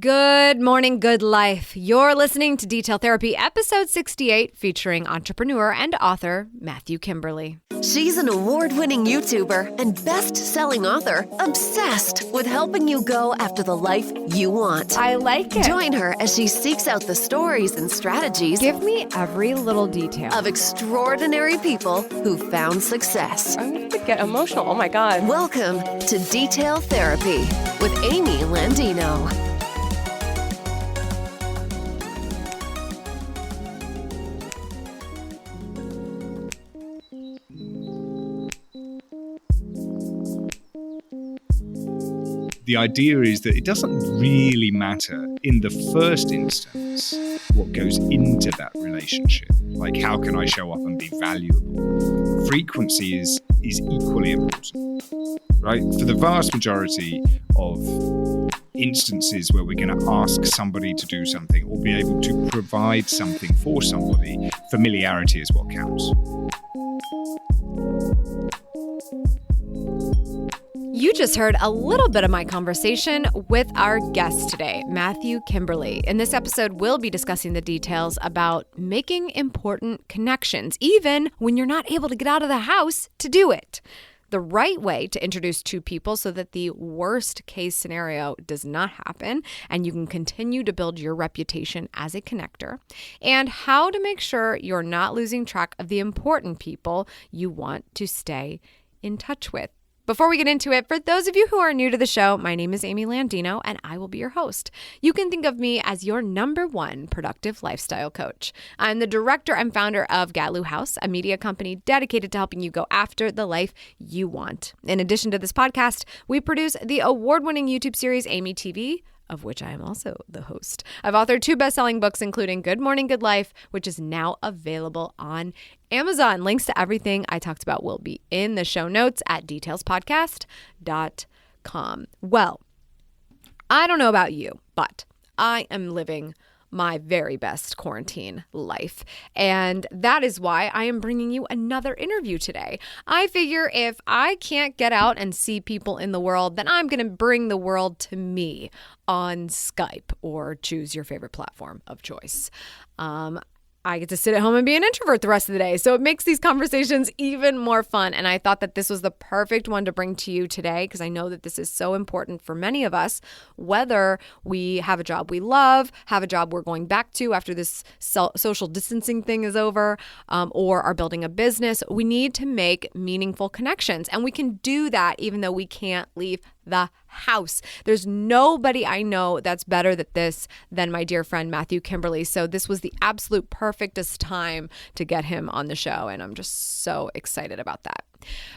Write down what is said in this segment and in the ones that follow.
Good morning, good life. You're listening to Detail Therapy, episode 68, featuring entrepreneur and author Matthew Kimberley. She's an award-winning YouTuber and best-selling author, obsessed with helping you go after the life you want. I like it. Join her as she seeks out the stories and strategies. Give me every little detail. Of extraordinary people who found success. I'm going to get emotional. Oh my God. Welcome to Detail Therapy with Amy Landino. The idea is that it doesn't really matter in the first instance what goes into that relationship. Like, how can I show up and be valuable? Frequency is equally important, right? For the vast majority of instances where we're going to ask somebody to do something or be able to provide something for somebody, familiarity is what counts. You just heard a little bit of my conversation with our guest today, Matthew Kimberley. In this episode, we'll be discussing the details about making important connections, even when you're not able to get out of the house to do it. The right way to introduce two people so that the worst case scenario does not happen and you can continue to build your reputation as a connector, and how to make sure you're not losing track of the important people you want to stay in touch with. Before we get into it, for those of you who are new to the show, my name is Amy Landino, and I will be your host. You can think of me as your number one productive lifestyle coach. I'm the director and founder of Gatlu House, a media company dedicated to helping you go after the life you want. In addition to this podcast, we produce the award-winning YouTube series Amy TV, of which I am also the host. I've authored 2 best-selling books, including Good Morning, Good Life, which is now available on Amazon. Links to everything I talked about will be in the show notes at detailspodcast.com. Well, I don't know about you, but I am living my very best quarantine life. And that is why I am bringing you another interview today. I figure if I can't get out and see people in the world, then I'm going to bring the world to me on Skype, or choose your favorite platform of choice. I get to sit at home and be an introvert the rest of the day. So it makes these conversations even more fun. And I thought that this was the perfect one to bring to you today, because I know that this is so important for many of us, whether we have a job we love, have a job we're going back to after this social distancing thing is over, or are building a business. We need to make meaningful connections. And we can do that even though we can't leave the house. There's nobody I know that's better at this than my dear friend Matthew Kimberley. So this was the absolute perfectest time to get him on the show, and I'm just so excited about that.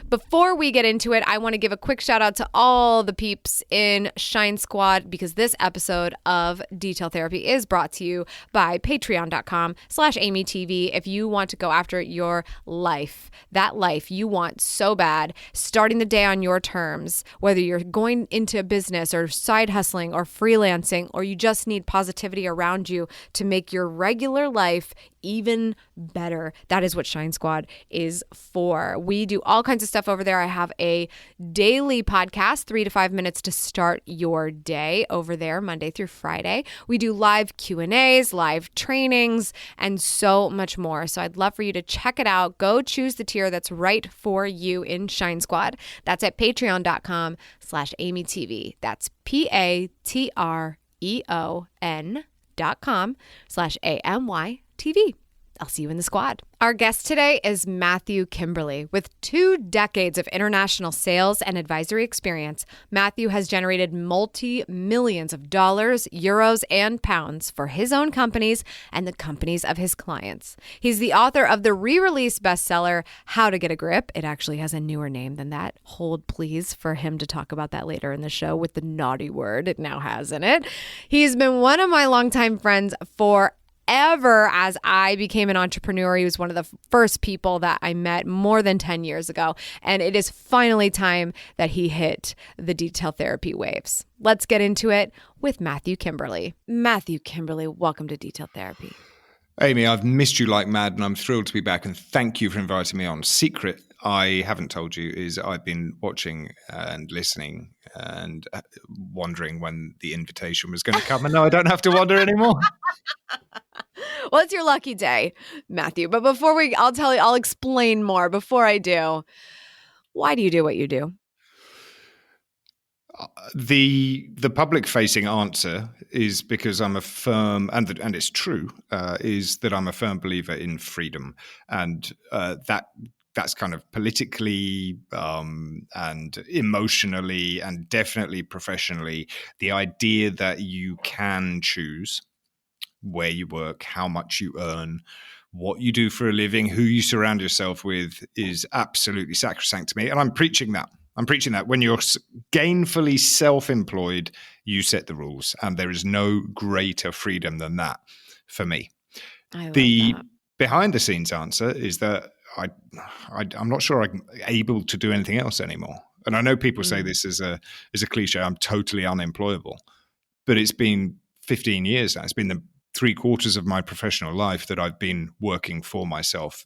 Before we get into it, I want to give a quick shout out to all the peeps in Shine Squad, because this episode of Detail Therapy is brought to you by patreon.com/AmyTV. If you want to go after your life, that life you want so bad, starting the day on your terms, whether you're going into a business or side hustling or freelancing, or you just need positivity around you to make your regular life even better. That is what Shine Squad is for. We do all kinds of stuff over there. I have a daily podcast, 3 to 5 minutes to start your day over there, Monday through Friday. We do live Q&As, live trainings, and so much more. So I'd love for you to check it out. Go choose the tier that's right for you in Shine Squad. That's at patreon.com/AmyTV. That's patreon.com/AMYTV. I'll see you in the squad. Our guest today is Matthew Kimberley. With 2 decades of international sales and advisory experience, Matthew has generated multi-millions of dollars, euros, and pounds for his own companies and the companies of his clients. He's the author of the re-release bestseller, How to Get a Grip. It actually has a newer name than that. Hold please for him to talk about that later in the show with the naughty word it now has in it. He's been one of my longtime friends for ever as I became an entrepreneur. He was one of the first people that I met more than 10 years ago. And it is finally time that he hit the Detail Therapy waves. Let's get into it with Matthew Kimberley. Matthew Kimberley, welcome to Detail Therapy. Amy, I've missed you like mad, and I'm thrilled to be back, and thank you for inviting me on. Secret I haven't told you is I've been watching and listening and wondering when the invitation was going to come. And now I don't have to wonder anymore. Well, it's your lucky day, Matthew. But I'll explain more. Before I do, why do you do what you do? The public facing answer is because I'm a firm, and it's true, is that I'm a firm believer in freedom, and that's kind of politically and emotionally and definitely professionally, the idea that you can choose where you work, how much you earn, what you do for a living, who you surround yourself with is absolutely sacrosanct to me. And I'm preaching that. When you're gainfully self-employed, you set the rules. And there is no greater freedom than that for me. The behind the scenes answer is that I'm not sure I'm able to do anything else anymore. And I know people say this as a cliche, I'm totally unemployable. But it's been 15 years now. It's been the 3/4 of my professional life that I've been working for myself.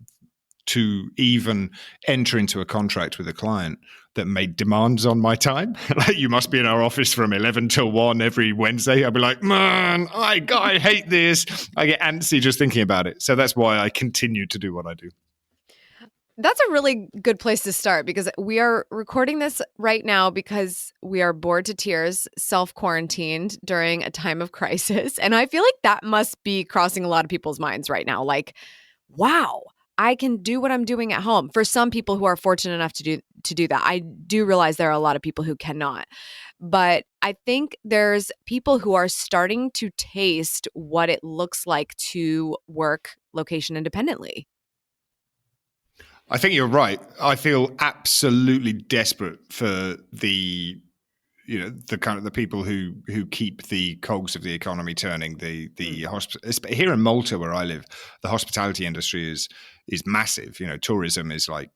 To even enter into a contract with a client that made demands on my time, like you must be in our office from 11 till 1 every Wednesday. I'd be like, man, I hate this. I get antsy just thinking about it. So that's why I continue to do what I do. That's a really good place to start, because we are recording this right now because we are bored to tears, self-quarantined during a time of crisis. And I feel like that must be crossing a lot of people's minds right now. Like, wow, I can do what I'm doing at home. For some people who are fortunate enough to do that. I do realize there are a lot of people who cannot. But I think there's people who are starting to taste what it looks like to work location independently. I think you're right. I feel absolutely desperate for the kind of the people who keep the cogs of the economy turning. Here in Malta, where I live, the hospitality industry is massive. Tourism is like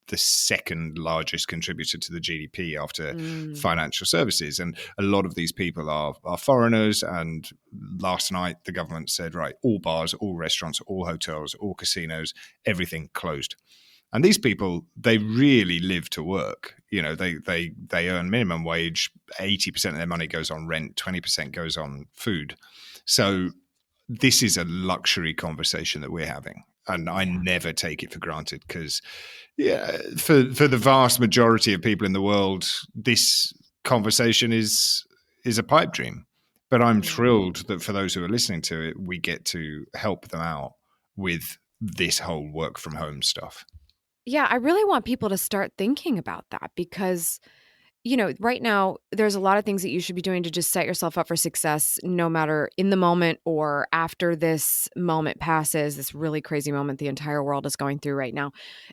the second largest contributor to the GDP after financial services, and a lot of these people are foreigners. And last night, the government said, right, all bars, all restaurants, all hotels, all casinos, everything closed. And these people, they really live to work. They earn minimum wage. 80% of their money goes on rent. 20% goes on food. So this is a luxury conversation that we're having. And I never take it for granted because, for the vast majority of people in the world, this conversation is a pipe dream. But I'm thrilled that for those who are listening to it, we get to help them out with this whole work from home stuff. Yeah, I really want people to start thinking about that because, right now there's a lot of things that you should be doing to just set yourself up for success, no matter in the moment or after this moment passes, this really crazy moment the entire world is going through right now.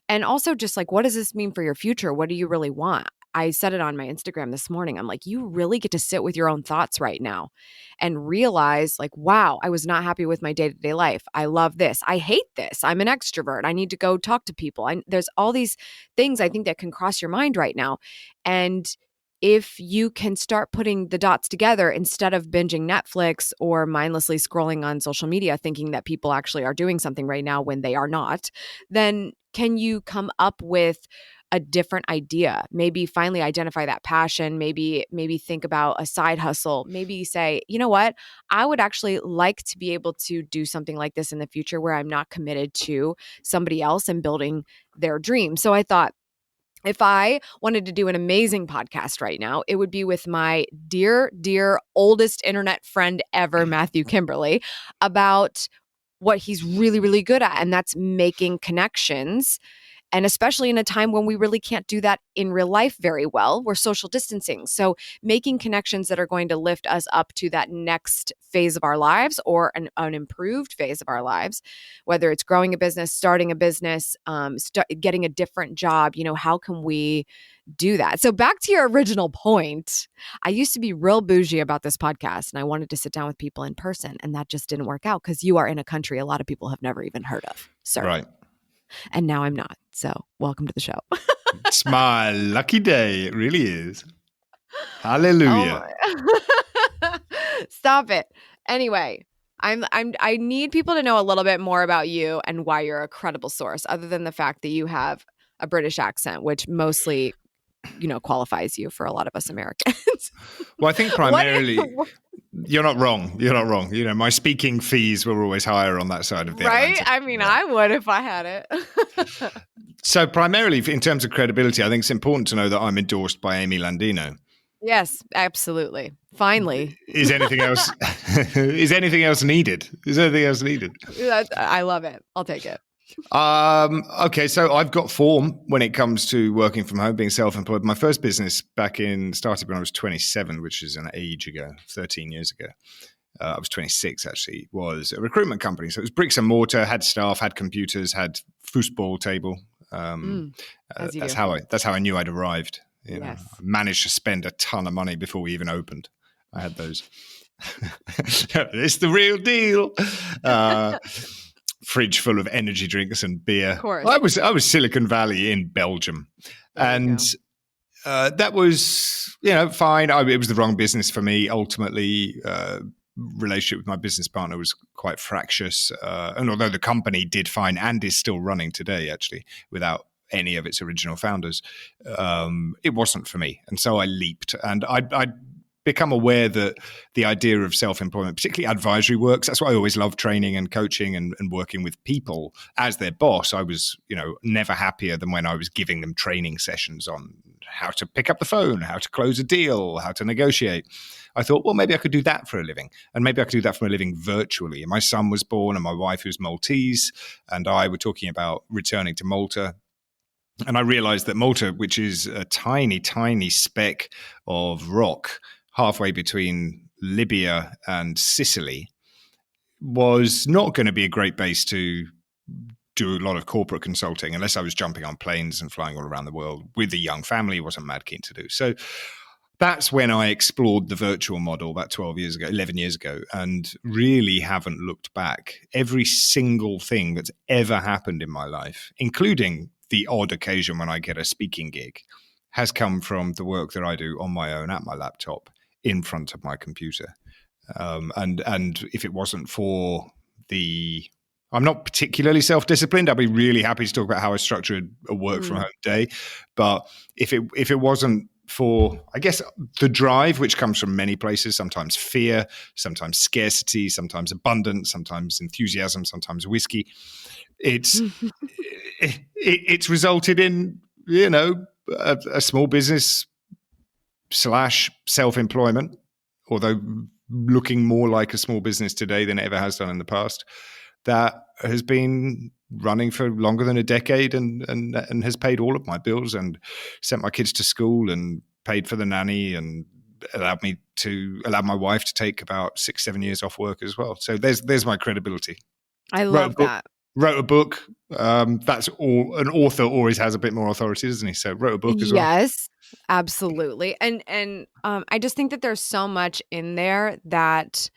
And also just like, what does this mean for your future? What do you really want? I said it on my Instagram this morning. I'm like, you really get to sit with your own thoughts right now and realize like, wow, I was not happy with my day-to-day life. I love this. I hate this. I'm an extrovert. I need to go talk to people. There's all these things I think that can cross your mind right now. And if you can start putting the dots together instead of binging Netflix or mindlessly scrolling on social media, thinking that people actually are doing something right now when they are not, then can you come up with a different idea? Maybe finally identify that passion, maybe think about a side hustle, maybe say, you know what, I would actually like to be able to do something like this in the future where I'm not committed to somebody else and building their dream. So I thought, if I wanted to do an amazing podcast right now, it would be with my dear, dear oldest internet friend ever, Matthew Kimberley, about what he's really, really good at, and that's making connections. And especially in a time when we really can't do that in real life very well, we're social distancing. So making connections that are going to lift us up to that next phase of our lives or an improved phase of our lives, whether it's growing a business, starting a business, getting a different job, how can we do that? So back to your original point, I used to be real bougie about this podcast and I wanted to sit down with people in person, and that just didn't work out because you are in a country a lot of people have never even heard of. Sir. Right. And now I'm not. So welcome to the show. It's my lucky day. It really is. Hallelujah. Oh Stop it. Anyway, I need people to know a little bit more about you and why you're a credible source, other than the fact that you have a British accent, which mostly, qualifies you for a lot of us Americans. Well, I think primarily you're not wrong. You're not wrong. My speaking fees were always higher on that side of the right? Atlantic. I mean, I would if I had it. So primarily in terms of credibility, I think it's important to know that I'm endorsed by Amy Landino. Yes, absolutely. Finally. Is anything else is anything else needed? Is anything else needed? I love it. I'll take it. Okay, so I've got form when it comes to working from home, being self-employed. My first business started when I was 27, which is an age ago, 13 years ago. I was 26 actually, was a recruitment company. So it was bricks and mortar, had staff, had computers, had foosball table. That's how I knew I'd arrived. I managed to spend a ton of money before we even opened. I had those. It's the real deal. Fridge full of energy drinks and beer. Of course. I was Silicon Valley in Belgium, and that was fine. It was the wrong business for me. Ultimately, relationship with my business partner was quite fractious, and although the company did fine and is still running today, actually, without any of its original founders, it wasn't for me, and so I leaped, and I'd become aware that the idea of self-employment, particularly advisory works, that's why I always loved training and coaching and working with people as their boss. I was, never happier than when I was giving them training sessions on how to pick up the phone, how to close a deal, how to negotiate. I thought, well, maybe I could do that for a living, and maybe I could do that for a living virtually. And my son was born, and my wife, who's Maltese, and I were talking about returning to Malta. And I realized that Malta, which is a tiny, tiny speck of rock halfway between Libya and Sicily, was not going to be a great base to do a lot of corporate consulting unless I was jumping on planes and flying all around the world with a young family. Wasn't mad keen to do. So that's when I explored the virtual model about 11 years ago, and really haven't looked back. Every single thing that's ever happened in my life, including the odd occasion when I get a speaking gig, has come from the work that I do on my own at my laptop in front of my computer. And if it wasn't for I'm not particularly self-disciplined. I'd be really happy to talk about how I structured a work from home day. But if it wasn't for, I guess, the drive, which comes from many places, sometimes fear, sometimes scarcity, sometimes abundance, sometimes enthusiasm, sometimes whiskey, it's resulted in, a small business / self-employment, although looking more like a small business today than it ever has done in the past, that has been running for longer than a decade and has paid all of my bills and sent my kids to school and paid for the nanny and allowed my wife to take about 6-7 years off work as well. So there's my credibility. I love that. Wrote a book. That's all. An author always has a bit more authority, doesn't he? So wrote a book as well. Yes, absolutely. And I just think that there's so much in there that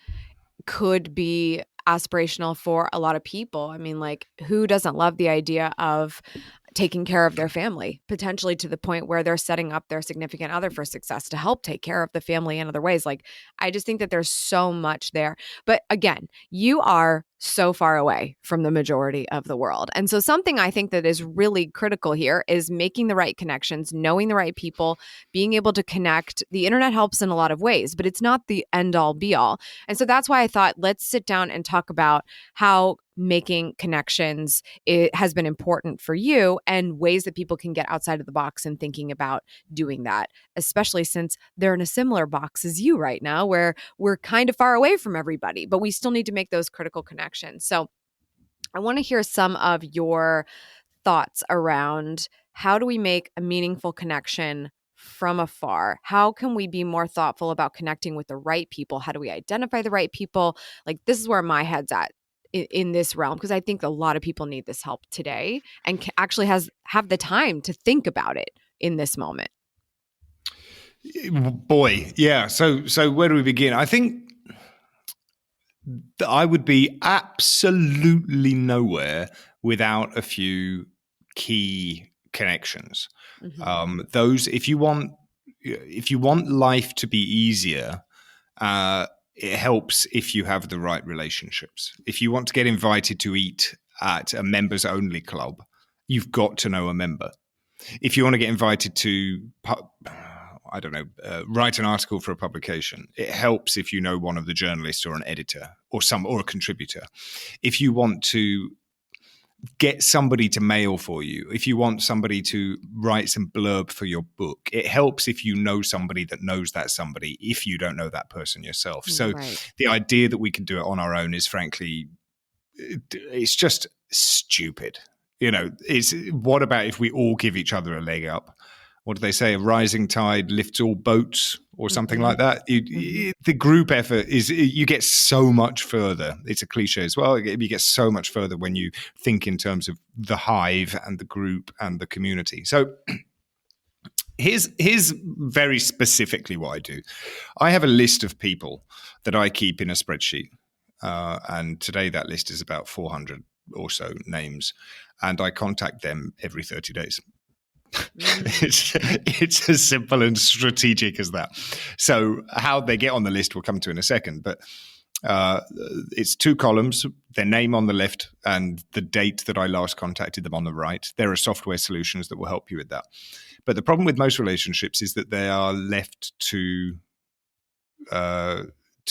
could be aspirational for a lot of people. I mean, like, who doesn't love the idea of taking care of their family, potentially to the point where they're setting up their significant other for success to help take care of the family in other ways? Like, I just think that there's so much there. But again, you are so far away from the majority of the world. And so something I think that is really critical here is making the right connections, knowing the right people, being able to connect. The internet helps in a lot of ways, but it's not the end all be all. And so that's why I thought, let's sit down and talk about how making connections has been important for you and ways that people can get outside of the box and thinking about doing that, especially since they're in a similar box as you right now, where we're kind of far away from everybody, but we still need to make those critical connections. So I want to hear some of your thoughts around how do we make a meaningful connection from afar? How can we be more thoughtful about connecting with the right people? How do we identify the right people? Like, this is where my head's at in this realm, because I think a lot of people need this help today and actually have the time to think about it in this moment. Boy, yeah. So where do we begin? I think that I would be absolutely nowhere without a few key connections. Mm-hmm. Those, if you want life to be easier, it helps if you have the right relationships. If you want to get invited to eat at a members only club, you've got to know a member. If you want to get invited to, I don't know, write an article for a publication, it helps if you know one of the journalists or an editor or a contributor. If you want to get somebody to mail for you, if you want somebody to write some blurb for your book, it helps if you know somebody that knows that somebody, if you don't know that person yourself. So the idea that we can do it on our own is frankly, it's just stupid. It's what about if we all give each other a leg up? What do they say? A rising tide lifts all boats, or something like that. The group effort you get so much further. It's a cliche as well. You get so much further when you think in terms of the hive and the group and the community. So here's very specifically what I do. I have a list of people that I keep in a spreadsheet. And today that list is about 400 or so names. And I contact them every 30 days. It's as simple and strategic as that. So how they get on the list we'll come to in a second, but it's 2 columns, their name on the left and the date that I last contacted them on the right. There are software solutions that will help you with that. But the problem with most relationships is that they are left to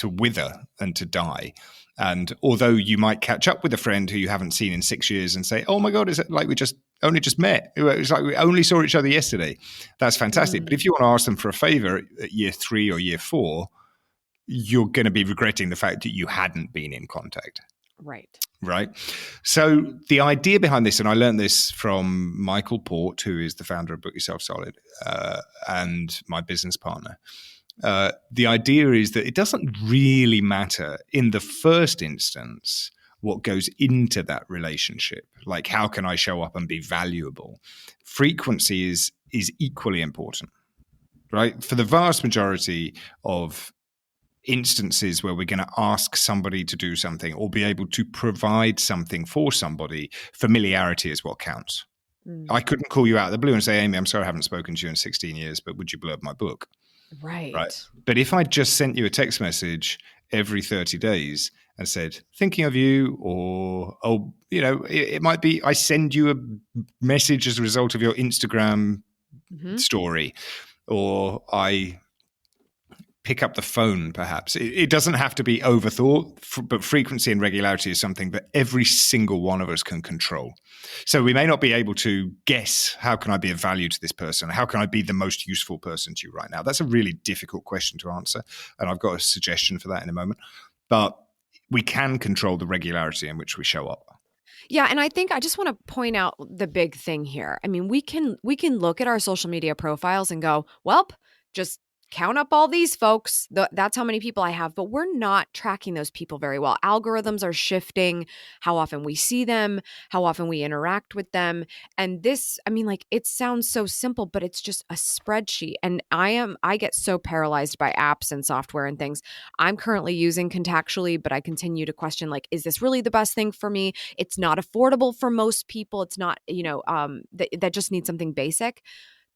wither and to die. And although you might catch up with a friend who you haven't seen in 6 years and say, oh my God, is it like we only just met? It's like we only saw each other yesterday. That's fantastic. But if you want to ask them for a favor at year 3 or year 4, you're going to be regretting the fact that you hadn't been in contact. Right. So the idea behind this, and I learned this from Michael Port, who is the founder of Book Yourself Solid, and my business partner. The idea is that it doesn't really matter in the first instance what goes into that relationship. Like, how can I show up and be valuable? Frequency is equally important, right? For the vast majority of instances where we're going to ask somebody to do something or be able to provide something for somebody, familiarity is what counts. I couldn't call you out of the blue and say, Amy, I'm sorry I haven't spoken to you in 16 years, but would you blurb my book? Right. But if I just sent you a text message every 30 days and said, thinking of you, or, it might be I send you a message as a result of your Instagram story, or I pick up the phone, perhaps. It doesn't have to be overthought, but frequency and regularity is something that every single one of us can control. So we may not be able to guess, how can I be of value to this person? How can I be the most useful person to you right now? That's a really difficult question to answer. And I've got a suggestion for that in a moment. But we can control the regularity in which we show up. Yeah, and I think I just want to point out the big thing here. I mean, we can look at our social media profiles and go, well, just count up all these folks. That's how many people I have, but we're not tracking those people very well. Algorithms are shifting how often we see them, how often we interact with them. And this, I mean, like, it sounds so simple, but it's just a spreadsheet. And I get so paralyzed by apps and software and things. I'm currently using Contactually, but I continue to question, like, is this really the best thing for me? It's not affordable for most people. It's not, that just needs something basic.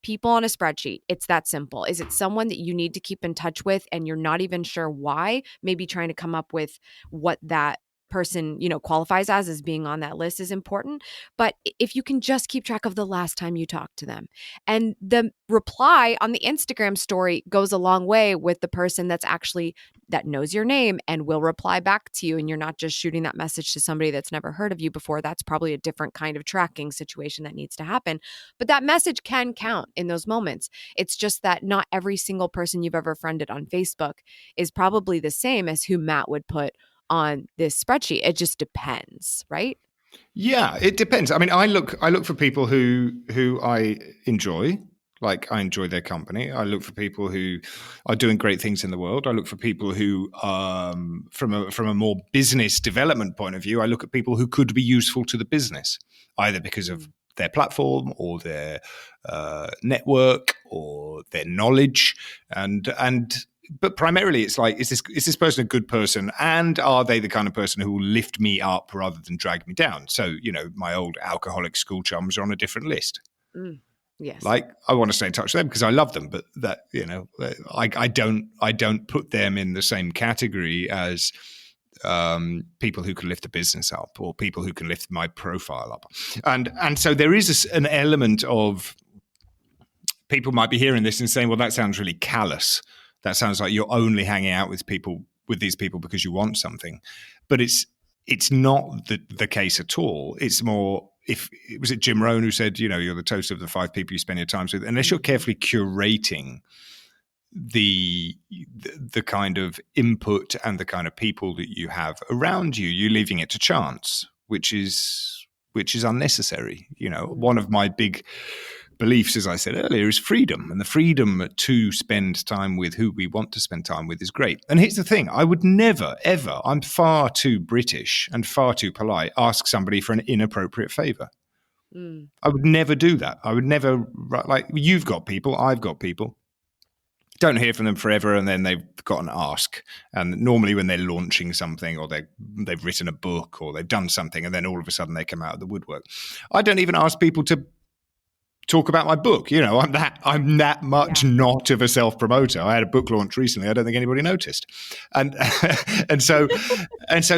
People on a spreadsheet. It's that simple. Is it someone that you need to keep in touch with and you're not even sure why? Maybe trying to come up with what that person, qualifies as being on that list is important. But if you can just keep track of the last time you talked to them, and the reply on the Instagram story goes a long way with the person that knows your name and will reply back to you, and you're not just shooting that message to somebody that's never heard of you before. That's probably a different kind of tracking situation that needs to happen. But that message can count in those moments. It's just that not every single person you've ever friended on Facebook is probably the same as who Matt would put on this spreadsheet. It just depends, right? Yeah, it depends. I mean, I look for people who I enjoy. Like, I enjoy their company. I look for people who are doing great things in the world. I look for people who, from a more business development point of view, I look at people who could be useful to the business, either because of their platform or their network or their knowledge, but primarily it's like, is this person a good person, and are they the kind of person who will lift me up rather than drag me down? So, my old alcoholic school chums are on a different list. Yes. Like, I want to stay in touch with them because I love them, but that, I don't put them in the same category as people who can lift the business up or people who can lift my profile up. And so there is an element of people might be hearing this and saying, well, that sounds really callous. That sounds like you're only hanging out with these people because you want something. But it's not the case at all. It's more, if it was Jim Rohn who said, you're the toast of the 5 people you spend your time with, unless you're carefully curating the kind of input and the kind of people that you have around you, you're leaving it to chance, which is unnecessary. One of my big beliefs, as I said earlier, is freedom, and the freedom to spend time with who we want to spend time with is great. And here's the thing: I would never, ever, I'm far too British and far too polite, ask somebody for an inappropriate favor. I would never do that. I would never, like, you've got people, I've got people. Don't hear from them forever, and then they've got an ask. And normally when they're launching something, or they've written a book, or they've done something, and then all of a sudden they come out of the woodwork. I don't even ask people to talk about my book. I'm that much not of a self-promoter. I had a book launch recently. I don't think anybody noticed. And so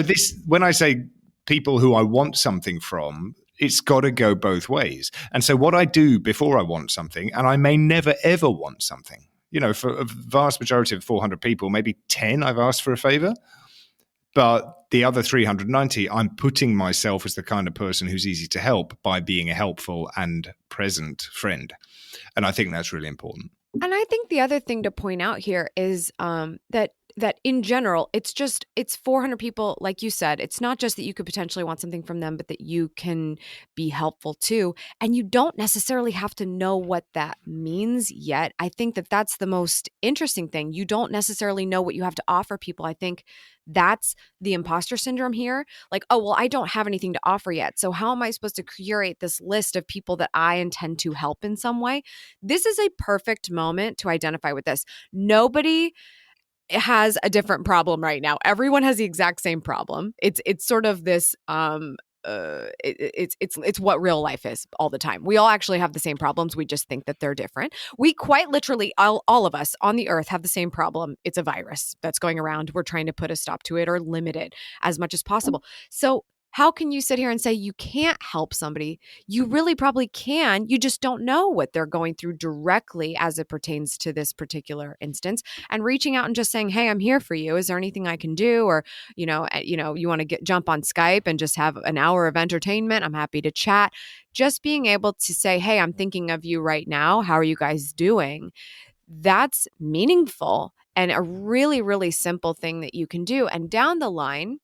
this, when I say people who I want something from, it's got to go both ways. And so what I do before I want something, and I may never ever want something. For a vast majority of 400 people, maybe 10 I've asked for a favor. But the other 390, I'm putting myself as the kind of person who's easy to help by being a helpful and present friend. And I think that's really important. And I think the other thing to point out here is that in general, it's 400 people, like you said. It's not just that you could potentially want something from them, but that you can be helpful too. And you don't necessarily have to know what that means yet. I think that that's the most interesting thing. You don't necessarily know what you have to offer people. I think that's the imposter syndrome here. Like, oh, well, I don't have anything to offer yet. So how am I supposed to curate this list of people that I intend to help in some way? This is a perfect moment to identify with this. Nobody has a different problem right now. Everyone has the exact same problem. It's sort of this it's what real life is all the time. We all actually have the same problems. We just think that they're different. We quite literally, all of us on the earth have the same problem. It's a virus that's going around. We're trying to put a stop to it or limit it as much as possible. So how can you sit here and say you can't help somebody? You really probably can. You just don't know what they're going through directly as it pertains to this particular instance. And reaching out and just saying, "Hey, I'm here for you. Is there anything I can do?" Or, you want to jump on Skype and just have an hour of entertainment. I'm happy to chat. Just being able to say, "Hey, I'm thinking of you right now. How are you guys doing?" That's meaningful and a really, really simple thing that you can do. And down the line,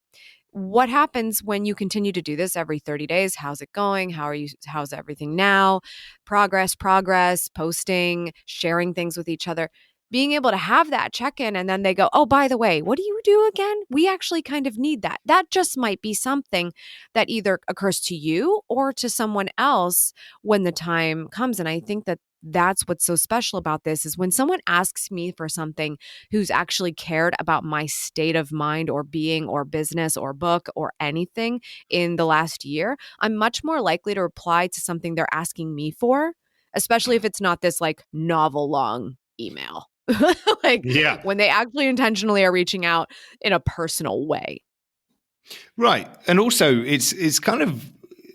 what happens when you continue to do this every 30 days? How's it going? How's everything now? Progress, posting, sharing things with each other, being able to have that check-in. And then they go, "Oh, by the way, what do you do again? We actually kind of need that." That just might be something that either occurs to you or to someone else when the time comes. And I think that that's what's so special about this is when someone asks me for something who's actually cared about my state of mind or being or business or book or anything in the last year, I'm much more likely to reply to something they're asking me for, especially if it's not this like novel long email. When they actually intentionally are reaching out in a personal way. Right. And also it's kind of,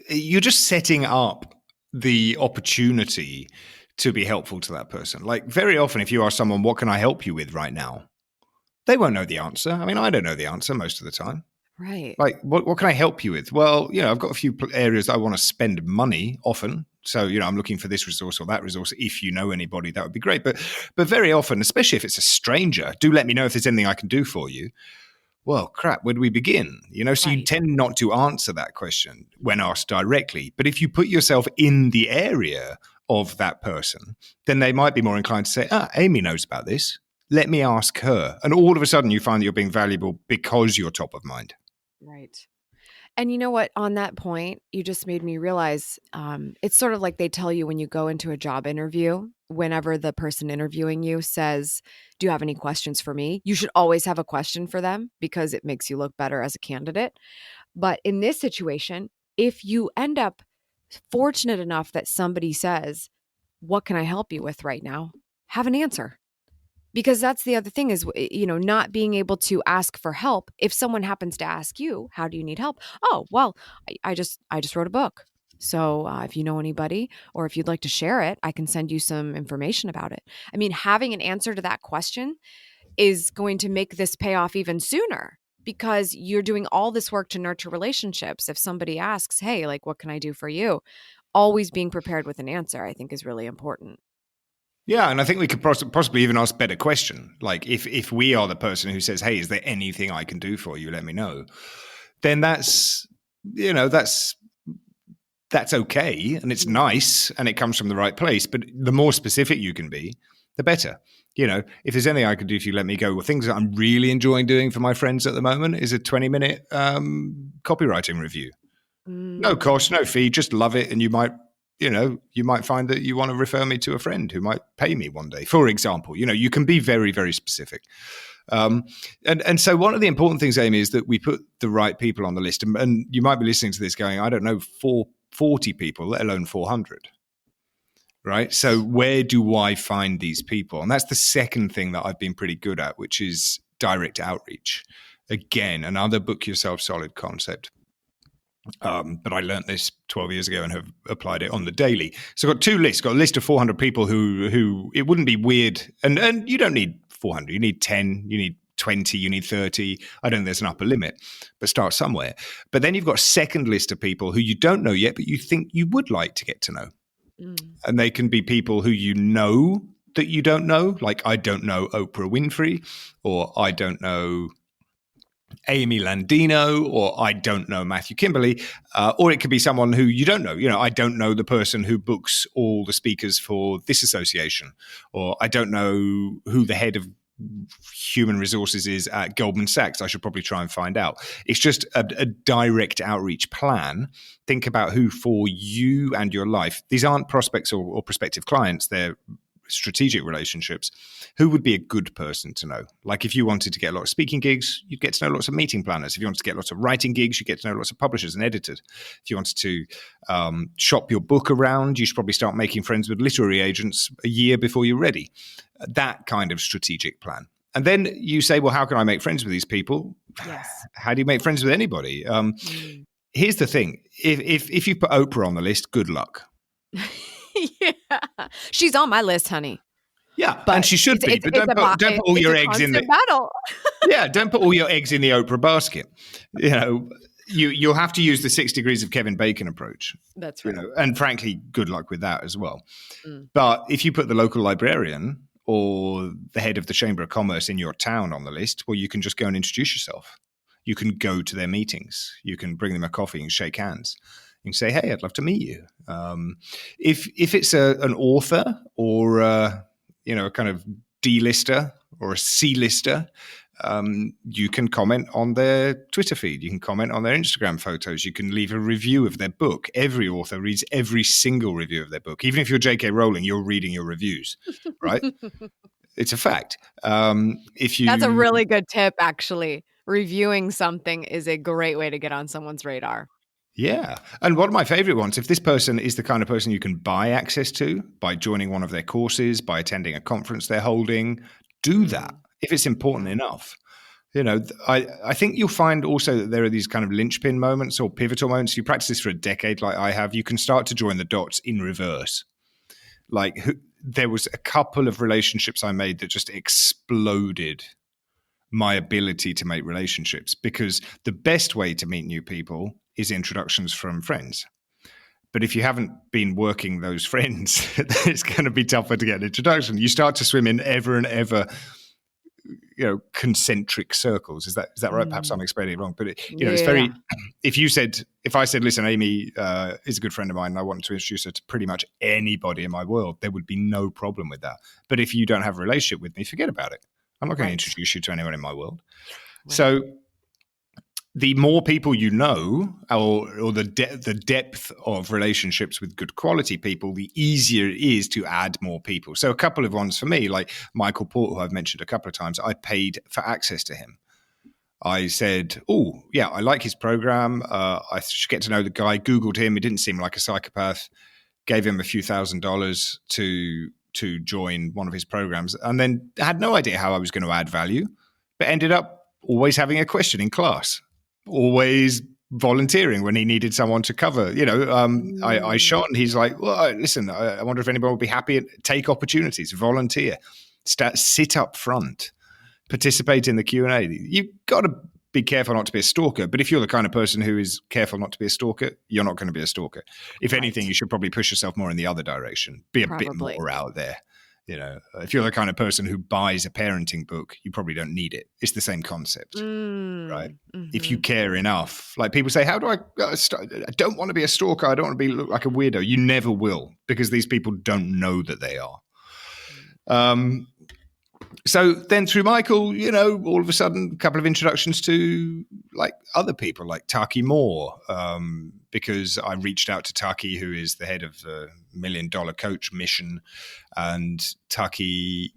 you're just setting up the opportunity to be helpful to that person. Like very often, if you ask someone, "What can I help you with right now?" They won't know the answer. I mean, I don't know the answer most of the time. Right. Like, what can I help you with? Well, I've got a few areas that I want to spend money often. So, I'm looking for this resource or that resource. If you know anybody, that would be great. But very often, especially if it's a stranger, do let me know if there's anything I can do for you. Well, crap, where do we begin? So you tend not to answer that question when asked directly. But if you put yourself in the area of that person, then they might be more inclined to say, Amy knows about this. Let me ask her. And all of a sudden you find that you're being valuable because you're top of mind. Right. And you know what? On that point, you just made me realize it's sort of like they tell you when you go into a job interview, whenever the person interviewing you says, "Do you have any questions for me?" You should always have a question for them because it makes you look better as a candidate. But in this situation, if you end up fortunate enough that somebody says, "What can I help you with right now?" have an answer. Because that's the other thing is, not being able to ask for help. If someone happens to ask you, "How do you need help?" "Oh, well, I just wrote a book." So if you know anybody or if you'd like to share it, I can send you some information about it. I mean, having an answer to that question is going to make this pay off even sooner because you're doing all this work to nurture relationships. If somebody asks, hey, like, what can I do for you? Always being prepared with an answer, I think, is really important. Yeah, and I think we could possibly even ask a better question. Like, if we are the person who says, hey, is there anything I can do for you? Let me know. Then that's okay, and it's nice, and it comes from the right place. But the more specific you can be, the better. If there's anything I could do for you, let me go. Well, things that I'm really enjoying doing for my friends at the moment is a 20-minute copywriting review. No cost, no fee, just love it. And you might find that you want to refer me to a friend who might pay me one day, for example. You can be very, very specific. And so one of the important things, Amy, is that we put the right people on the list. And you might be listening to this going, I don't know, 40 people, let alone 400. Right? So where do I find these people? And that's the second thing that I've been pretty good at, which is direct outreach. Again, another book yourself solid concept. But I learned this 12 years ago and have applied it on the daily. So I've got two lists. Got a list of 400 people who it wouldn't be weird. And you don't need 400. You need 10. You need 20. You need 30. I don't think there's an upper limit, but start somewhere. But then you've got a second list of people who you don't know yet, but you think you would like to get to know. And they can be people who you know that you don't know. Like, I don't know Oprah Winfrey, or I don't know Amy Landino, or I don't know Matthew Kimberley, or it could be someone who you don't know. I don't know the person who books all the speakers for this association, or I don't know who the head of human resources is at Goldman Sachs. I should probably try and find out. It's just a direct outreach plan. Think about who for you and your life. These aren't prospects or prospective clients. They're strategic relationships. Who would be a good person to know? Like, if you wanted to get a lot of speaking gigs, you'd get to know lots of meeting planners. If you wanted to get lots of writing gigs, you get to know lots of publishers and editors. If you wanted to shop your book around, you should probably start making friends with literary agents a year before you're ready. That kind of strategic plan. And then you say, well, how can I make friends with these people? Yes. How do you make friends with anybody? Here's the thing. If you put Oprah on the list, good luck. Yeah. She's on my list, honey. Yeah, but and she should be. But don't put all your eggs in the battle. Yeah, don't put all your eggs in the Oprah basket. You'll have to use the 6 degrees of Kevin Bacon approach. That's right. And frankly, good luck with that as well. But if you put the local librarian or the head of the Chamber of Commerce in your town on the list, well, you can just go and introduce yourself. You can go to their meetings. You can bring them a coffee and shake hands. You can say, hey, I'd love to meet you. If it's an author or a kind of D-lister or a C-lister, you can comment on their Twitter feed. You can comment on their Instagram photos. You can leave a review of their book. Every author reads every single review of their book. Even if you're J.K. Rowling, you're reading your reviews, right? It's a fact. That's a really good tip, actually. Reviewing something is a great way to get on someone's radar. Yeah. And one of my favorite ones, if this person is the kind of person you can buy access to by joining one of their courses, by attending a conference they're holding, do that if it's important enough. I think you'll find also that there are these kind of linchpin moments or pivotal moments. If you practice this for a decade like I have, you can start to join the dots in reverse. Like, there was a couple of relationships I made that just exploded my ability to make relationships, because the best way to meet new people is introductions from friends. But if you haven't been working those friends, it's going to be tougher to get an introduction. You start to swim in ever and ever, concentric circles. Is that right? Perhaps I'm explaining it wrong, but it's very. If I said, listen, Amy is a good friend of mine, and I want to introduce her to pretty much anybody in my world, there would be no problem with that. But if you don't have a relationship with me, forget about it. I'm not going to introduce you to anyone in my world. Right. So the more people you know, or the depth of relationships with good quality people, the easier it is to add more people. So a couple of ones for me, like Michael Port, who I've mentioned a couple of times, I paid for access to him. I said, oh, yeah, I like his program. I should get to know the guy. Googled him. He didn't seem like a psychopath. Gave him a few $1,000s to join one of his programs, and then had no idea how I was going to add value, but ended up always having a question in class, always volunteering when he needed someone to cover. I shot, and he's like, well, listen, I wonder if anyone would be happy. Take opportunities, volunteer, sit up front, participate in the Q&A. You've got to be careful not to be a stalker. But if you're the kind of person who is careful not to be a stalker, you're not going to be a stalker. If anything, you should probably push yourself more in the other direction. Be a bit more out there. If you're the kind of person who buys a parenting book, you probably don't need it. It's the same concept, right? Mm-hmm. If you care enough, like people say, how do I don't want to be a stalker. I don't want to look like a weirdo. You never will, because these people don't know that they are. So then through Michael, all of a sudden, a couple of introductions to like other people like Taki Moore, because I reached out to Taki, who is the head of the $1 Million Coach mission, and Taki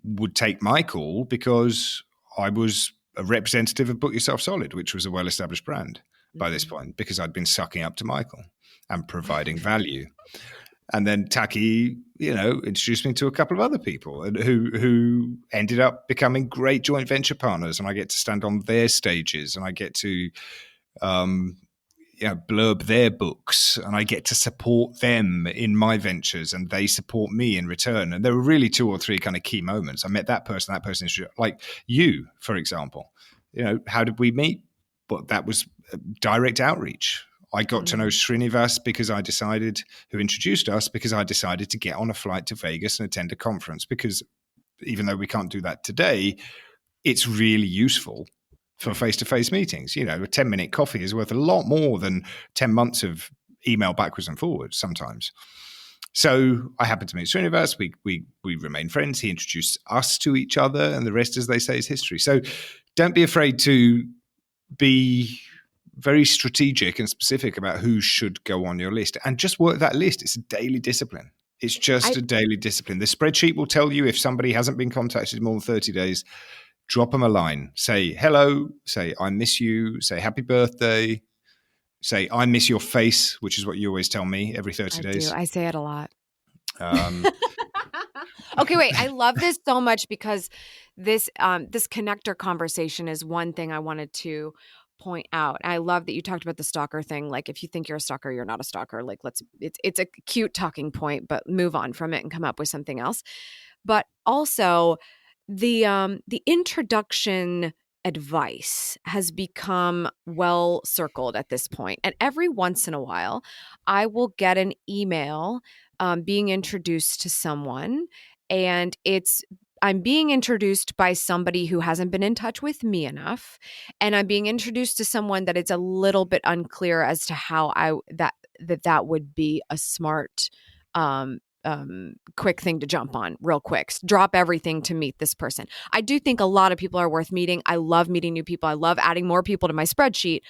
would take my call because I was a representative of Book Yourself Solid, which was a well-established brand by this point, because I'd been sucking up to Michael and providing value. And then Taki, introduced me to a couple of other people who ended up becoming great joint venture partners. And I get to stand on their stages, and I get to blurb their books, and I get to support them in my ventures, and they support me in return. And there were really 2 or 3 kind of key moments. I met that person, like you, for example. How did we meet? Well, that was direct outreach. I got to know Srinivas who introduced us, because I decided to get on a flight to Vegas and attend a conference, because even though we can't do that today, it's really useful for face-to-face meetings. A 10-minute coffee is worth a lot more than 10 months of email backwards and forwards sometimes. So I happened to meet Srinivas. We remained friends. He introduced us to each other, and the rest, as they say, is history. So don't be afraid to be very strategic and specific about who should go on your list, and just work that list. It's a daily discipline. It's just a daily discipline. The spreadsheet will tell you if somebody hasn't been contacted in more than 30 days, drop them a line. Say hello, say I miss you, say happy birthday, say I miss your face, which is what you always tell me every 30 days. I say it a lot. Okay, wait. I love this so much, because this connector conversation is one thing I wanted to point out. I love that you talked about the stalker thing. Like, if you think you're a stalker, you're not a stalker. Like, it's a cute talking point, but move on from it and come up with something else. But also the introduction advice has become well circled at this point. And every once in a while, I will get an email being introduced to someone, and I'm being introduced by somebody who hasn't been in touch with me enough, and I'm being introduced to someone that it's a little bit unclear as to how that would be a smart, quick thing to jump on real quick. Drop everything to meet this person. I do think a lot of people are worth meeting. I love meeting new people. I love adding more people to my spreadsheet.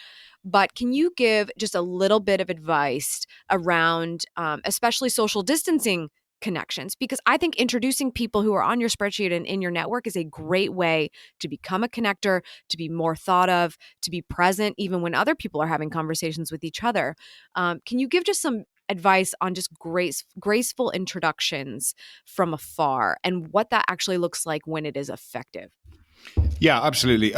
But can you give just a little bit of advice around, especially social distancing connections? Because I think introducing people who are on your spreadsheet and in your network is a great way to become a connector, to be more thought of, to be present even when other people are having conversations with each other. Can you give just some advice on just graceful introductions from afar and what that actually looks like when it is effective? Yeah, absolutely.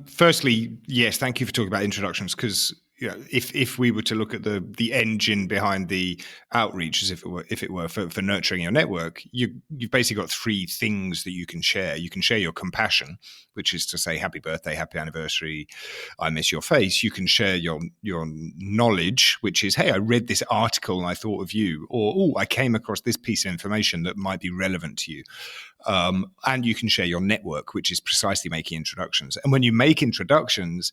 Firstly, yes, thank you for talking about introductions, because if we were to look at the engine behind the outreach, as if it were for nurturing your network, you've basically got 3 things that you can share. You can share your compassion, which is to say happy birthday, happy anniversary, I miss your face. You can share your knowledge, which is, hey, I read this article and I thought of you, or I came across this piece of information that might be relevant to you. And you can share your network, which is precisely making introductions. And when you make introductions,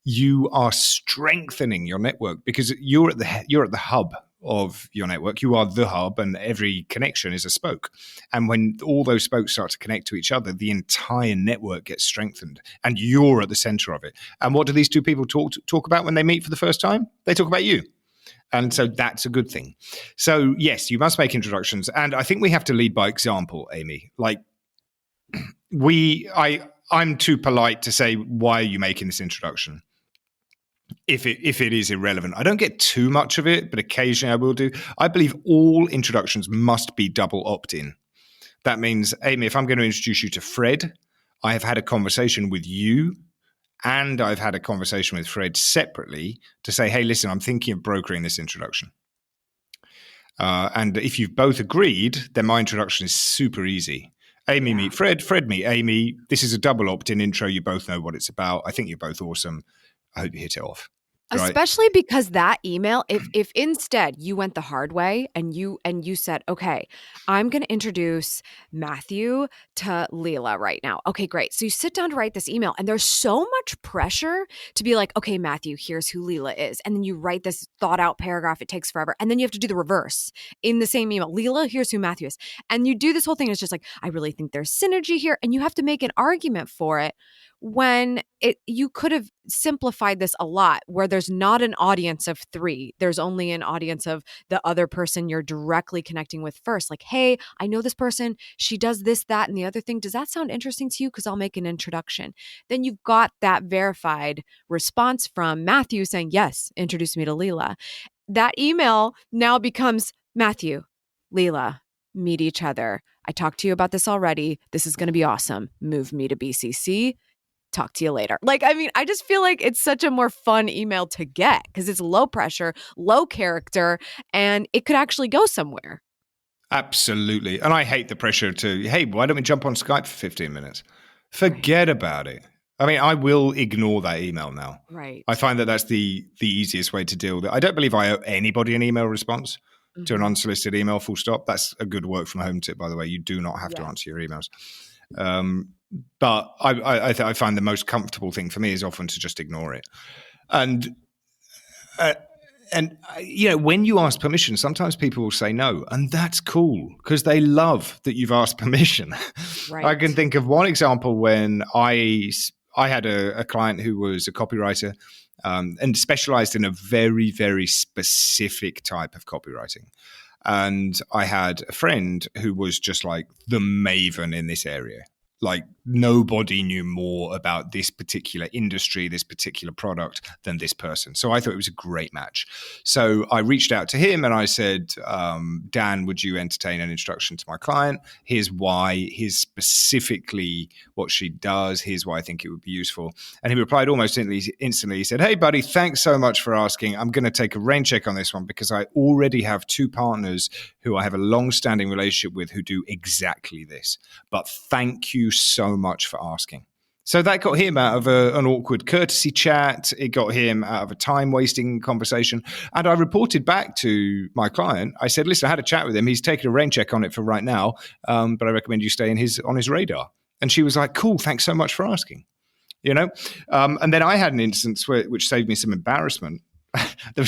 you are strengthening your network, because you're at the hub of your network. You are the hub, and every connection is a spoke. And when all those spokes start to connect to each other, the entire network gets strengthened, and you're at the center of it. And what do these 2 people talk about when they meet for the first time? They talk about you. And so that's a good thing. So yes, you must make introductions. And I think we have to lead by example, Amy. Like I'm too polite to say, why are you making this introduction? If it is irrelevant. I don't get too much of it, but occasionally I will do. I believe all introductions must be double opt-in. That means, Amy, if I'm going to introduce you to Fred, I have had a conversation with you And I've had a conversation with Fred separately to say, hey, listen, I'm thinking of brokering this introduction. And if you've both agreed, then my introduction is super easy. Amy meet Fred, Fred meet Amy. This is a double opt-in intro. You both know what it's about. I think you're both awesome. I hope you hit it off. Right? Especially because that email, if instead you went the hard way and you said, okay, I'm going to introduce Matthew to Leela right now. Okay, great. So you sit down to write this email and there's so much pressure to be like, okay, Matthew, here's who Leela is. And then you write this thought out paragraph. It takes forever. And then you have to do the reverse in the same email. Leela, here's who Matthew is. And you do this whole thing. It's just like, I really think there's synergy here. And you have to make an argument for it when you could have simplified this a lot where there's not an audience of 3. There's only an audience of the other person you're directly connecting with first. Like, hey, I know this person. She does this, that, and the other thing. Does that sound interesting to you? Because I'll make an introduction. Then you've got that verified response from Matthew saying, yes, introduce me to Leela. That email now becomes Matthew, Leela, meet each other. I talked to you about this already. This is going to be awesome. Move me to BCC. Talk to you later. Like, I mean, I just feel like it's such a more fun email to get because it's low pressure, low character, and it could actually go somewhere. Absolutely. And I hate the pressure to, hey, why don't we jump on Skype for 15 minutes? Forget about it. I mean, I will ignore that email now. Right. I find that that's the easiest way to deal with it. I don't believe I owe anybody an email response to an unsolicited email, full stop. That's a good work from home tip, by the way. You do not have to answer your emails. But I find the most comfortable thing for me is often to just ignore it. And you know, when you ask permission, sometimes people will say no, and that's cool because they love that you've asked permission. Right. I can think of one example when I had a client who was a copywriter and specialized in a very, very specific type of copywriting. And I had a friend who was just like the maven in this area. Like nobody knew more about this particular industry, this particular product than this person. So I thought it was a great match. So I reached out to him and I said, Dan, would you entertain an introduction to my client? Here's why, here's specifically what she does. Here's why I think it would be useful. And he replied almost instantly. He said, hey, buddy, thanks so much for asking. I'm going to take a rain check on this one because I already have 2 partners who I have a long-standing relationship with who do exactly this. But thank you so much for asking. So that got him out of an awkward courtesy chat. It got him out of a time-wasting conversation. And I reported back to my client. I said, listen, I had a chat with him. He's taking a rain check on it for right now, but I recommend you stay on his radar. And she was like, cool, thanks so much for asking. You know? And then I had an instance which saved me some embarrassment. There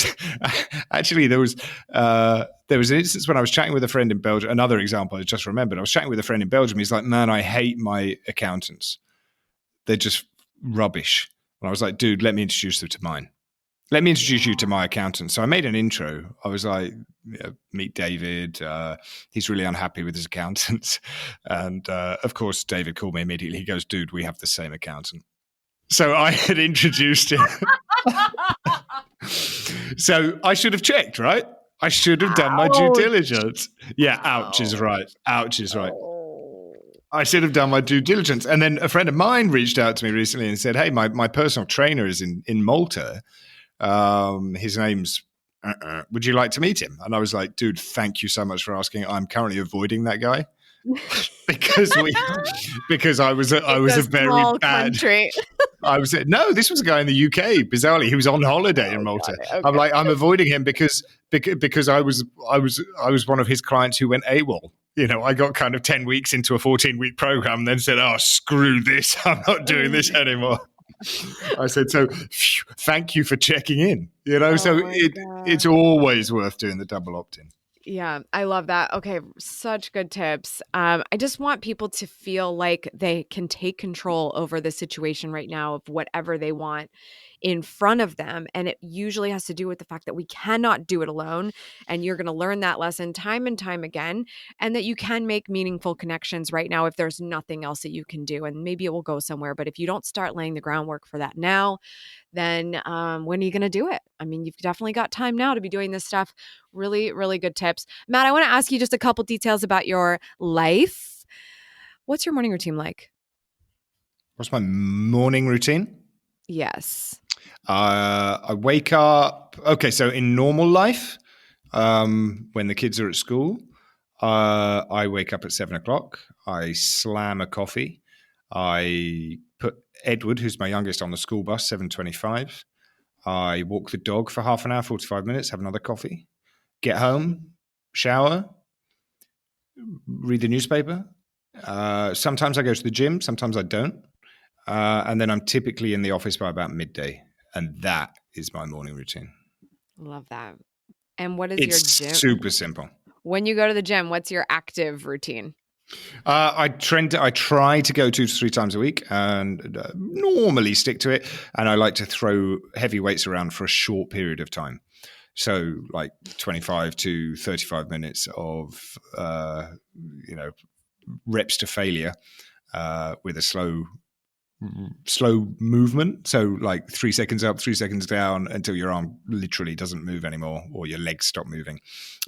was an instance when I was chatting with a friend in Belgium. Another example I just remembered. I was chatting with a friend in Belgium. He's like, man, I hate my accountants. They're just rubbish. And I was like, dude, let me introduce them to mine. Let me introduce you to my accountant. So I made an intro. I was like, meet David. He's really unhappy with his accountants. And of course, David called me immediately. He goes, dude, we have the same accountant. So I had introduced him. So I should have checked, right? I should have done my due diligence. Yeah, ouch is right. Ouch is right. I should have done my due diligence. And then a friend of mine reached out to me recently and said, hey, my personal trainer is in Malta. His name's, would you like to meet him? And I was like, dude, thank you so much for asking. I'm currently avoiding that guy. because I was a very bad country. This was a guy in the UK. Bizarrely, he was on holiday in Malta. Okay. I'm avoiding him because I was one of his clients who went AWOL. You know, I got kind of 10 weeks into a 14-week program, and then said, "Oh, screw this! I'm not doing this anymore." I said, "So, thank you for checking in." You know, it's always worth doing the double opt-in. Yeah, I love that. Okay, such good tips. I just want people to feel like they can take control over the situation right now of whatever they want in front of them. And it usually has to do with the fact that we cannot do it alone. And you're going to learn that lesson time and time again, and that you can make meaningful connections right now if there's nothing else that you can do. And maybe it will go somewhere. But if you don't start laying the groundwork for that now, then when are you going to do it? I mean, you've definitely got time now to be doing this stuff. Really, really good tips. Matt, I want to ask you just a couple details about your life. What's your morning routine like? What's my morning routine? Yes. I wake up. Okay, so in normal life, when the kids are at school, I wake up at 7 o'clock. I slam a coffee. I put Edward, who's my youngest, on the school bus, 7:25. I walk the dog for half an hour, 45 minutes, have another coffee, get home, shower, read the newspaper. Sometimes I go to the gym, sometimes I don't. And then I'm typically in the office by about midday. And that is my morning routine. Love that. And what is It's your gym? super simple. When you go to the gym, what's your active routine? I try to go 2 to 3 times a week and normally stick to it. And I like to throw heavy weights around for a short period of time. So like 25 to 35 minutes of, reps to failure with a slow movement. So like 3 seconds up, 3 seconds down until your arm literally doesn't move anymore or your legs stop moving.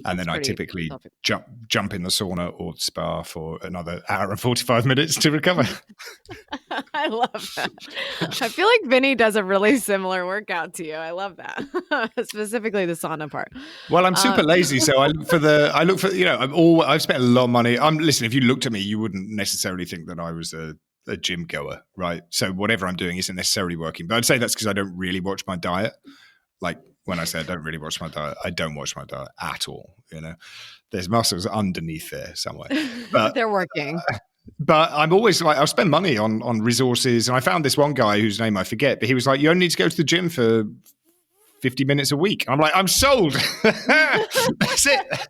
And then I typically jump in the sauna or spa for another hour and 45 minutes to recover. I love that. I feel like Vinny does a really similar workout to you. I love that. Specifically the sauna part. Well, I'm super lazy. So I've spent a lot of money. Listen, if you looked at me, you wouldn't necessarily think that I was a gym goer, right? So whatever I'm doing isn't necessarily working. But I'd say that's because I don't really watch my diet. Like when I say I don't really watch my diet, I don't watch my diet at all. There's muscles underneath there somewhere. But they're working. But I'm always like, I'll spend money on resources. And I found this one guy whose name I forget, but he was like, you only need to go to the gym for 50 minutes a week. And I'm like, I'm sold. That's it.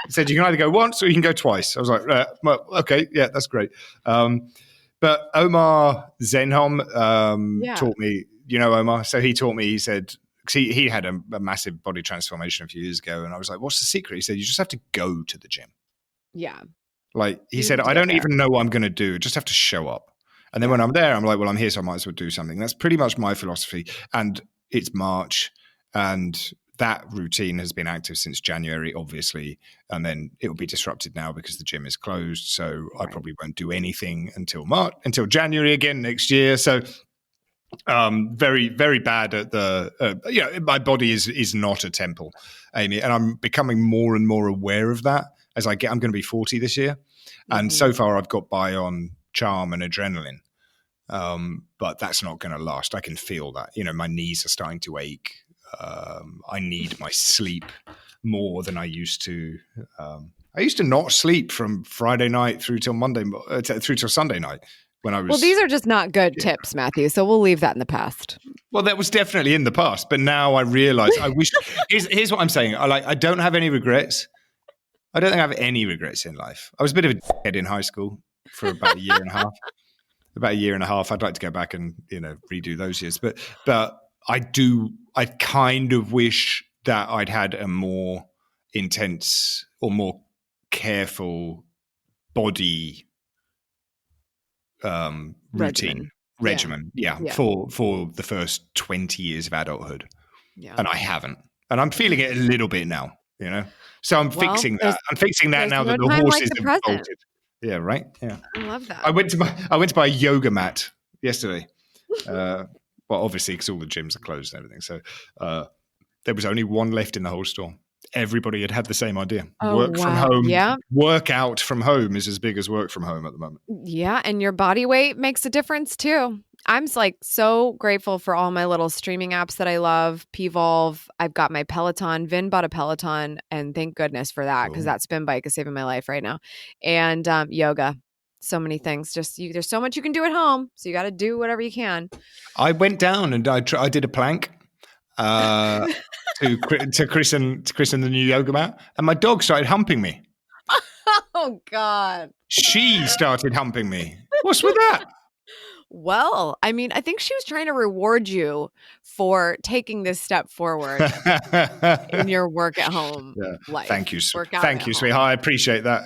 He said, you can either go once or you can go twice. I was like, well, okay, yeah, that's great. But Omar Zenhom taught me, Omar? So he taught me, he said, he had a massive body transformation a few years ago. And I was like, what's the secret? He said, you just have to go to the gym. Yeah. Like he said, I don't even know what I'm going to do. Just have to show up. And then when I'm there, I'm like, well, I'm here, so I might as well do something. That's pretty much my philosophy. And it's March and that routine has been active since January, obviously, and then it will be disrupted now because the gym is closed. So I probably won't do anything until January again next year. So very, very bad at my body is not a temple, Amy, and I'm becoming more and more aware of that as I'm going to be 40 this year. And so far I've got by on charm and adrenaline. But that's not going to last. I can feel that, my knees are starting to ache. I need my sleep more than I used to. I used to not sleep from Friday night through till Sunday night when I was. Well, these are just not good tips, Matthew. So we'll leave that in the past. Well, that was definitely in the past, but now I realize I wish. Here's what I'm saying. I don't have any regrets. I don't think I have any regrets in life. I was a bit of a dickhead in high school for about a year and a half. About a year and a half. I'd like to go back and redo those years, but I do. I kind of wish that I'd had a more intense or more careful body routine regimen. Yeah. For the first 20 years of adulthood, and I haven't, and I'm feeling it a little bit now. So I'm fixing that. I'm fixing that now that the horses have bolted. Yeah, right. Yeah, I love that. I went to buy a yoga mat yesterday. Well, obviously, because all the gyms are closed and everything. So there was only one left in the whole store. Everybody had the same idea. Work from home. Yeah. Work out from home is as big as work from home at the moment. Yeah. And your body weight makes a difference too. I'm so grateful for all my little streaming apps that I love. Pvolve. I've got my Peloton. Vin bought a Peloton, and thank goodness for that, because that spin bike is saving my life right now. And yoga. So many things. There's so much you can do at home. So you got to do whatever you can. I went down and I did a plank to christen the new yoga mat, and my dog started humping me. Oh God. She started humping me. What's with that? Well, I mean, I think she was trying to reward you for taking this step forward in your work at home life. Thank you. Thank you, sweetheart. I appreciate that.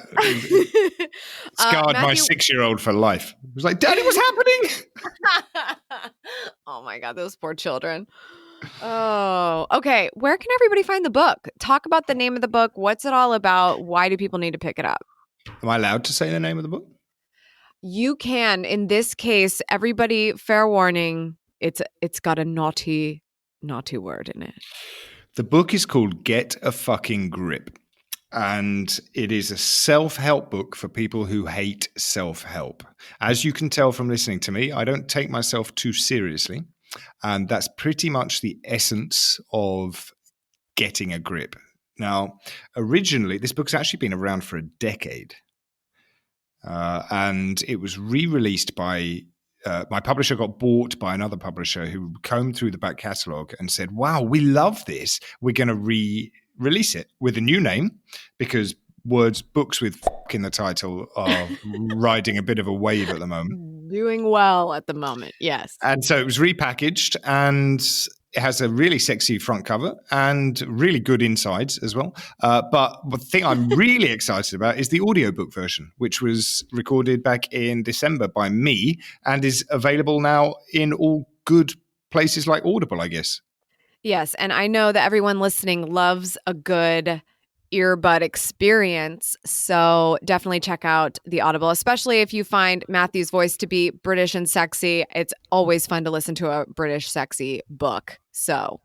Scarred my 6-year-old for life. It was like, Daddy, what's happening? Oh my God, those poor children. Oh, okay. Where can everybody find the book? Talk about the name of the book. What's it all about? Why do people need to pick it up? Am I allowed to say the name of the book? You can. In this case, everybody, fair warning, it's got a naughty word in it. The book is called Get a Fucking Grip. And it is a self-help book for people who hate self-help. As you can tell from listening to me, I don't take myself too seriously. And that's pretty much the essence of getting a grip. Now, originally, this book's actually been around for a decade. And it was re-released by my publisher, got bought by another publisher who combed through the back catalogue and said, wow, we love this. We're going to release it with a new name, because books with in the title are riding a bit of a wave at the moment. Doing well at the moment, yes. And so it was repackaged, and it has a really sexy front cover and really good insides as well. But the thing I'm really excited about is the audiobook version, which was recorded back in December by me and is available now in all good places like Audible, I guess. Yes, and I know that everyone listening loves a good earbud experience, so definitely check out the Audible, especially if you find Matthew's voice to be British and sexy. It's always fun to listen to a British sexy book, so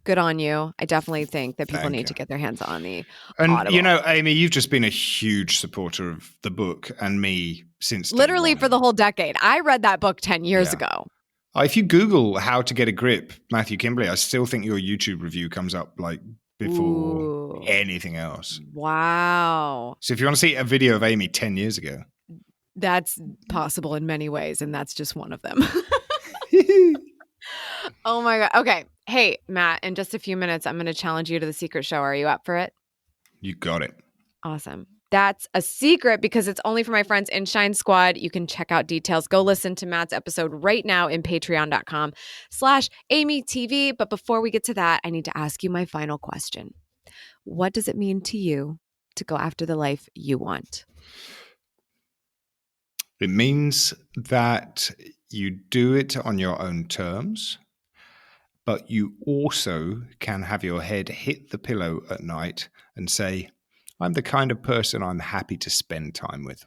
good on you. I definitely think that people need to get their hands on the Audible. You know, Amy, you've just been a huge supporter of the book and me since literally for the whole decade. I read that book 10 years ago. If you Google how to get a grip, Matthew Kimberley, I still think your YouTube review comes up like before anything else. Wow. So if you want to see a video of Amy 10 years ago. That's possible in many ways, and that's just one of them. Oh my God. Okay. Hey, Matt, in just a few minutes, I'm going to challenge you to the secret show. Are you up for it? You got it. Awesome. That's a secret because it's only for my friends in Shine Squad. You can check out details. Go listen to Matt's episode right now in patreon.com/AmyTV. But before we get to that, I need to ask you my final question. What does it mean to you to go after the life you want? It means that you do it on your own terms, but you also can have your head hit the pillow at night and say, I'm the kind of person I'm happy to spend time with.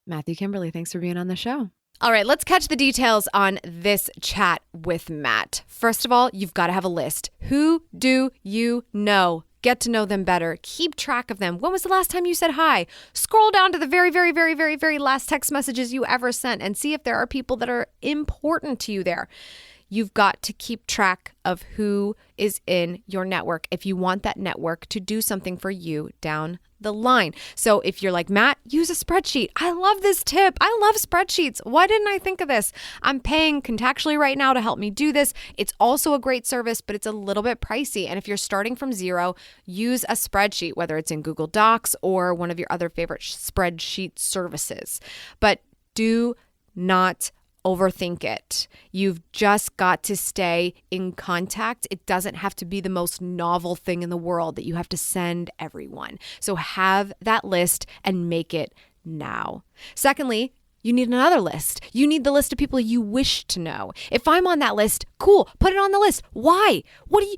Matthew Kimberley, thanks for being on the show. All right, let's catch the details on this chat with Matt. First of all, you've got to have a list. Who do you know? Get to know them better. Keep track of them. When was the last time you said hi? Scroll down to the very, very, very, very, very last text messages you ever sent and see if there are people that are important to you there. You've got to keep track of who is in your network if you want that network to do something for you down the line. So if you're like, Matt, use a spreadsheet. I love this tip. I love spreadsheets. Why didn't I think of this? I'm paying contractually right now to help me do this. It's also a great service, but it's a little bit pricey. And if you're starting from zero, use a spreadsheet, whether it's in Google Docs or one of your other favorite spreadsheet services. But do not overthink it. You've just got to stay in contact. It doesn't have to be the most novel thing in the world that you have to send everyone. So have that list and make it now. Secondly, you need another list. You need the list of people you wish to know. If I'm on that list, cool, put it on the list. Why? Why do you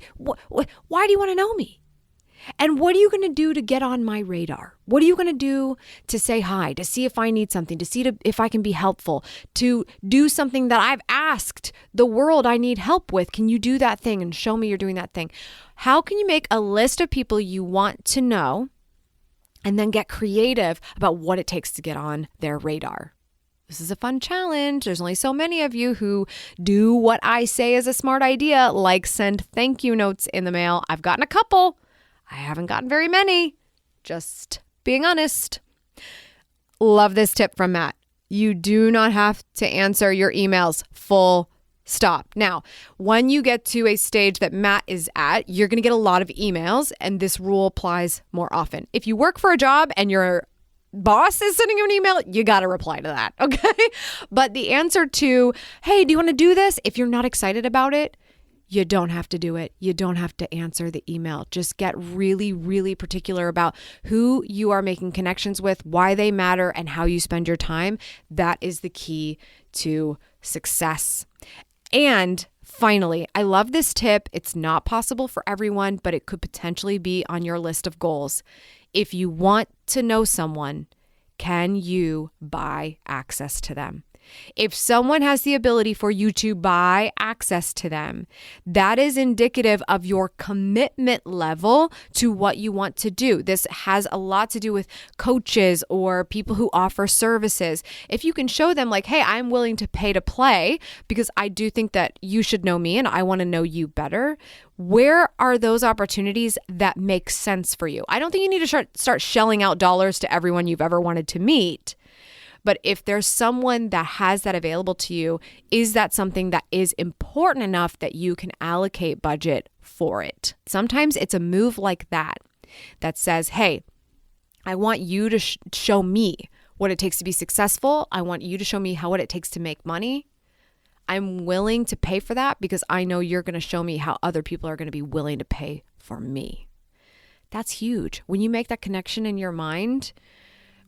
want to know me? And what are you going to do to get on my radar? What are you going to do to say hi, to see if I need something, to see if I can be helpful, to do something that I've asked the world I need help with? Can you do that thing and show me you're doing that thing? How can you make a list of people you want to know and then get creative about what it takes to get on their radar? This is a fun challenge. There's only so many of you who do what I say is a smart idea, like send thank you notes in the mail. I've gotten a couple. I haven't gotten very many, just being honest. Love this tip from Matt. You do not have to answer your emails, full stop. Now, when you get to a stage that Matt is at, you're going to get a lot of emails, and this rule applies more often. If you work for a job and your boss is sending you an email, you got to reply to that, okay? But the answer to, hey, do you want to do this? If you're not excited about it, you don't have to do it. You don't have to answer the email. Just get really, really particular about who you are making connections with, why they matter, and how you spend your time. That is the key to success. And finally, I love this tip. It's not possible for everyone, but it could potentially be on your list of goals. If you want to know someone, can you buy access to them? If someone has the ability for you to buy access to them, that is indicative of your commitment level to what you want to do. This has a lot to do with coaches or people who offer services. If you can show them like, hey, I'm willing to pay to play because I do think that you should know me and I want to know you better. Where are those opportunities that make sense for you? I don't think you need to start shelling out dollars to everyone you've ever wanted to meet. But if there's someone that has that available to you, is that something that is important enough that you can allocate budget for it? Sometimes it's a move like that says, hey, I want you to show me what it takes to be successful. I want you to show me what it takes to make money. I'm willing to pay for that because I know you're going to show me how other people are going to be willing to pay for me. That's huge. When you make that connection in your mind,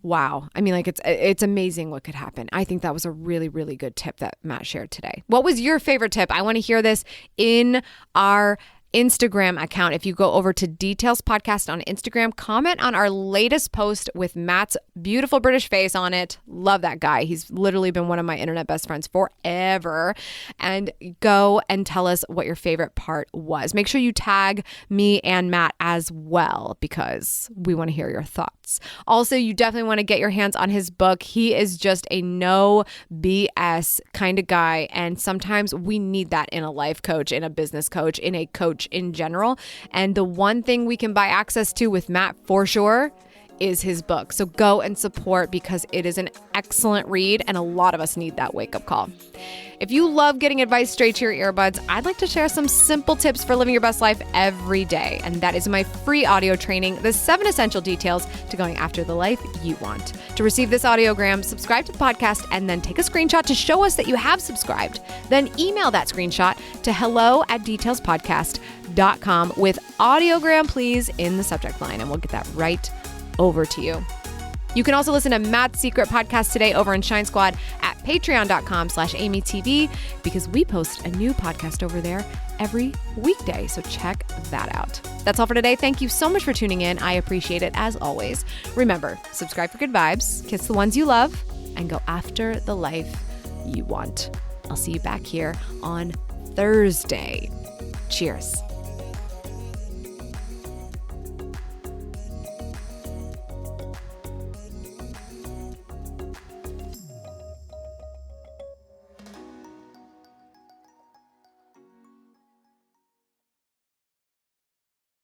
wow. I mean, like it's amazing what could happen. I think that was a really, really good tip that Matt shared today. What was your favorite tip? I want to hear this in our Instagram account. If you go over to Details Podcast on Instagram, comment on our latest post with Matt's beautiful British face on it. Love that guy. He's literally been one of my internet best friends forever. And go and tell us what your favorite part was. Make sure you tag me and Matt as well because we want to hear your thoughts. Also, you definitely want to get your hands on his book. He is just a no BS kind of guy. And sometimes we need that in a life coach, in a business coach, in a coach in general. And the one thing we can buy access to with Matt for sure is his book. So go and support because it is an excellent read and a lot of us need that wake-up call. If you love getting advice straight to your earbuds, I'd like to share some simple tips for living your best life every day. And that is my free audio training, The 7 Essential Details to Going After the Life You Want. To receive this audiogram, subscribe to the podcast and then take a screenshot to show us that you have subscribed. Then email that screenshot to hello@detailspodcast.com with audiogram please in the subject line and we'll get that right over to you. You can also listen to Matt's Secret Podcast today over in Shine Squad at patreon.com/AmyTV because we post a new podcast over there every weekday. So check that out. That's all for today. Thank you so much for tuning in. I appreciate it as always. Remember, subscribe for good vibes, kiss the ones you love, and go after the life you want. I'll see you back here on Thursday. Cheers.